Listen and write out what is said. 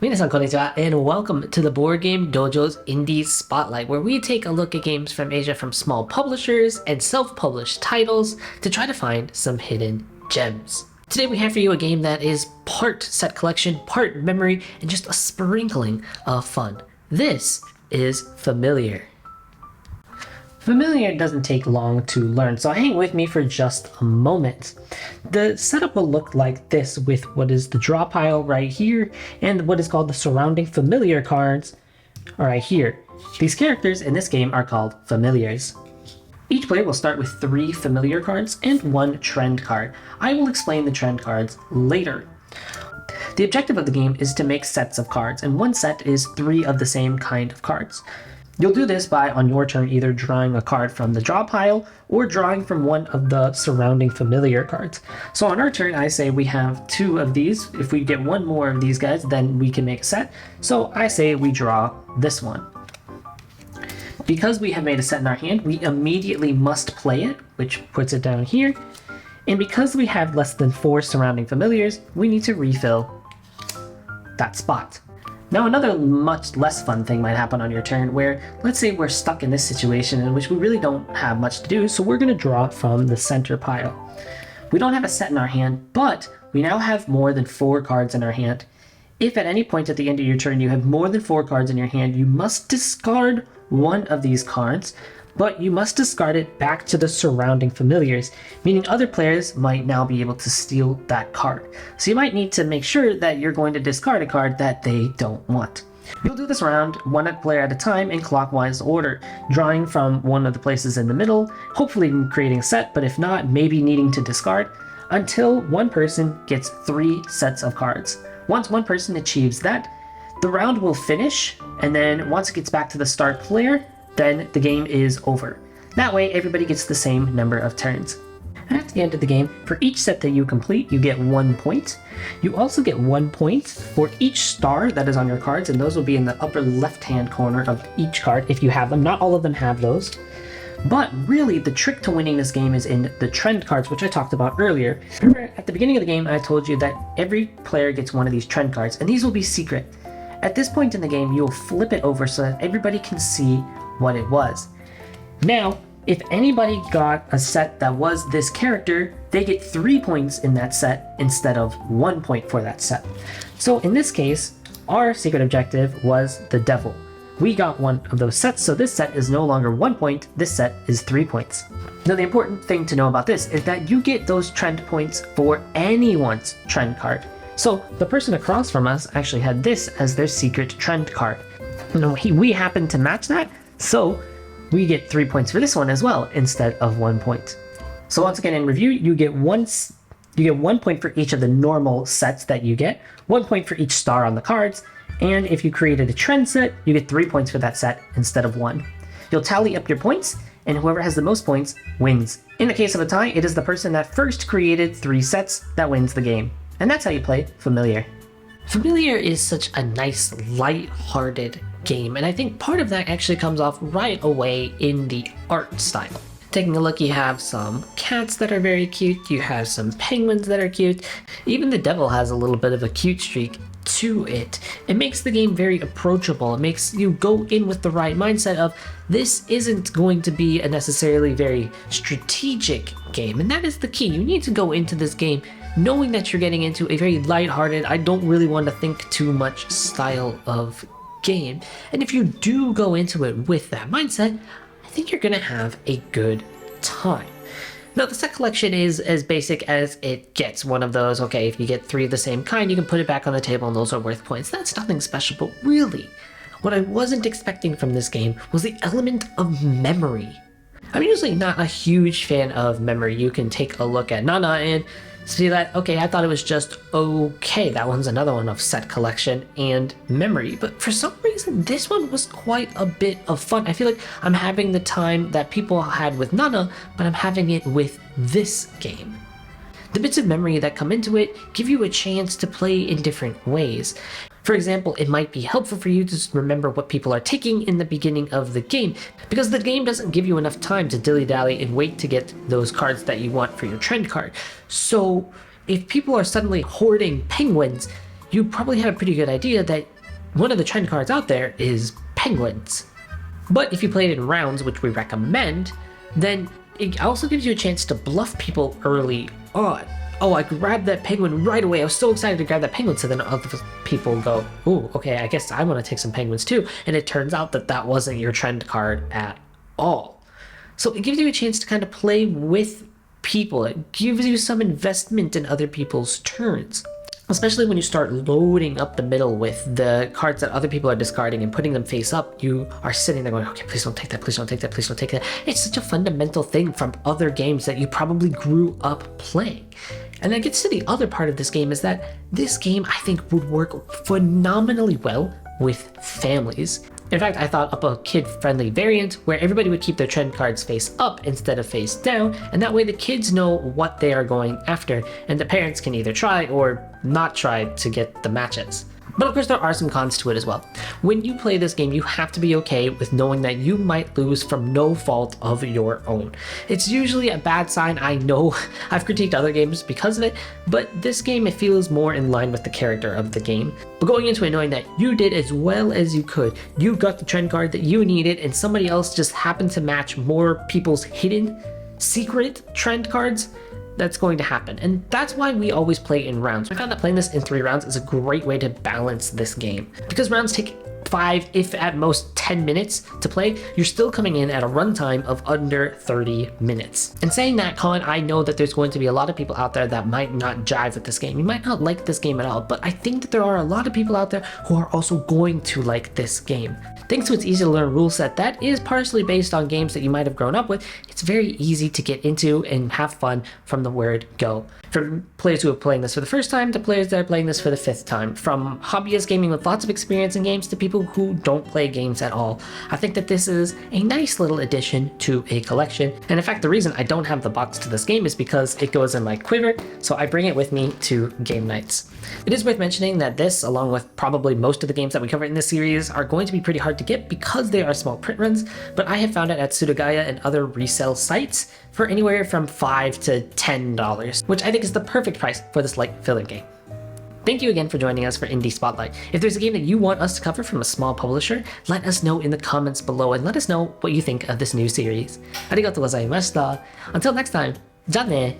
Minasan konnichiwa, and welcome to the Board Game Dojo's Indie Spotlight, where we take a look at games from Asia from small publishers and self-published titles to try to find some hidden gems. Today we have for you a game that is part set collection, part memory, and just a sprinkling of fun. This is Familier. Familier doesn't take long to learn, so hang with me for just a moment. The setup will look like this, with what is the draw pile right here and what is called the surrounding familiar cards right here. These characters in this game are called familiars. Each player will start with 3 familiar cards and 1 trend card. I will explain the trend cards later. The objective of the game is to make sets of cards, and one set is 3 of the same kind of cards. You'll do this by, on your turn, either drawing a card from the draw pile or drawing from one of the surrounding familiar cards. So on our turn, I say we have 2 of these. If we get 1 more of these guys, then we can make a set. So I say we draw this one. Because we have made a set in our hand, we immediately must play it, which puts it down here. And because we have less than 4 surrounding familiars, we need to refill that spot. Now another much less fun thing might happen on your turn, where let's say we're stuck in this situation in which we really don't have much to do, so we're going to draw from the center pile. We don't have a set in our hand, but we now have more than 4 cards in our hand. If at any point at the end of your turn you have more than 4 cards in your hand, you must discard one of these cards, but you must discard it back to the surrounding familiars, meaning other players might now be able to steal that card. So you might need to make sure that you're going to discard a card that they don't want. You'll do this round one player at a time in clockwise order, drawing from one of the places in the middle, hopefully creating a set, but if not, maybe needing to discard, until one person gets 3 sets of cards. Once one person achieves that, the round will finish, and then once it gets back to the start player, then the game is over. That way, everybody gets the same number of turns. And at the end of the game, for each set that you complete, you get 1 point. You also get 1 point for each star that is on your cards, and those will be in the upper left-hand corner of each card if you have them. Not all of them have those. But really, the trick to winning this game is in the trend cards, which I talked about earlier. Remember, at the beginning of the game, I told you that every player gets one of these trend cards, and these will be secret. At this point in the game, you'll flip it over so that everybody can see what it was. Now, if anybody got a set that was this character, they get 3 points in that set instead of 1 point for that set. So in this case, our secret objective was the devil. We got one of those sets, so this set is no longer 1 point, this set is 3 points. Now the important thing to know about this is that you get those trend points for anyone's trend card. So the person across from us actually had this as their secret trend card. We happen to match that, so we get 3 points for this one as well instead of 1 point. So once again in review, you get 1 point for each of the normal sets that you get, 1 point for each star on the cards, and if you created a trend set, you get 3 points for that set instead of 1. You'll tally up your points, and whoever has the most points wins. In the case of a tie, it is the person that first created 3 sets that wins the game. And that's how you play Familier. Familier is such a nice, light-hearted game, and I think part of that actually comes off right away in the art style. Taking a look, you have some cats that are very cute, you have some penguins that are cute, even the devil has a little bit of a cute streak to it. It makes the game very approachable. It makes you go in with the right mindset of, this isn't going to be a necessarily very strategic game, and that is the key. You need to go into this game knowing that you're getting into a very lighthearted, I don't really want to think too much style of game. And if you do go into it with that mindset, I think you're going to have a good time. Now, the set collection is as basic as it gets. One of those, okay, if you get 3 of the same kind, you can put it back on the table and those are worth points. That's nothing special, but really, what I wasn't expecting from this game was the element of memory. I'm usually not a huge fan of memory. You can take a look at Nana and see that, okay, I thought it was just okay. That one's another one of set collection and memory. But for some reason, this one was quite a bit of fun. I feel like I'm having the time that people had with Nana, but I'm having it with this game. The bits of memory that come into it give you a chance to play in different ways. For example, it might be helpful for you to remember what people are taking in the beginning of the game, because the game doesn't give you enough time to dilly-dally and wait to get those cards that you want for your trend card. So if people are suddenly hoarding penguins, you probably have a pretty good idea that one of the trend cards out there is penguins. But if you play it in rounds, which we recommend, then it also gives you a chance to bluff people early on. Oh, I grabbed that penguin right away. I was so excited to grab that penguin. So then other people go, ooh, okay, I guess I want to take some penguins too. And it turns out that that wasn't your trend card at all. So it gives you a chance to kind of play with people. It gives you some investment in other people's turns. Especially when you start loading up the middle with the cards that other people are discarding and putting them face up, you are sitting there going, okay, please don't take that, please don't take that, please don't take that. It's such a fundamental thing from other games that you probably grew up playing. And that gets to the other part of this game, is that this game, I think, would work phenomenally well with families. In fact, I thought up a kid-friendly variant where everybody would keep their trend cards face up instead of face down, and that way the kids know what they are going after, and the parents can either try or not try to get the matches. But of course there are some cons to it as well. When you play this game, you have to be okay with knowing that you might lose from no fault of your own. It's usually a bad sign. I know I've critiqued other games because of it, but this game, it feels more in line with the character of the game. But going into it knowing that you did as well as you could, you got the trend card that you needed, and somebody else just happened to match more people's hidden secret trend cards, that's going to happen. And that's why we always play in rounds. I found that playing this in 3 rounds is a great way to balance this game. Because rounds take 5, if at most 10 minutes to play, you're still coming in at a runtime of under 30 minutes. And saying that, Colin, I know that there's going to be a lot of people out there that might not jive with this game. You might not like this game at all, but I think that there are a lot of people out there who are also going to like this game. Thanks to its easy to learn rule set that is partially based on games that you might have grown up with, it's very easy to get into and have fun from the word go. From players who are playing this for the first time to players that are playing this for the 5th time. From hobbyist gaming with lots of experience in games to people who don't play games at all. I think that this is a nice little addition to a collection. And in fact, the reason I don't have the box to this game is because it goes in my quiver, so I bring it with me to game nights. It is worth mentioning that this, along with probably most of the games that we cover in this series, are going to be pretty hard to get because they are small print runs, but I have found it at Sudagaya and other resale sites for anywhere from $5 to $10, which I think is the perfect price for this light filler game. Thank you again for joining us for Indie Spotlight. If there's a game that you want us to cover from a small publisher, let us know in the comments below and let us know what you think of this new series. Arigatou gozaimashita. Until next time, ja ne!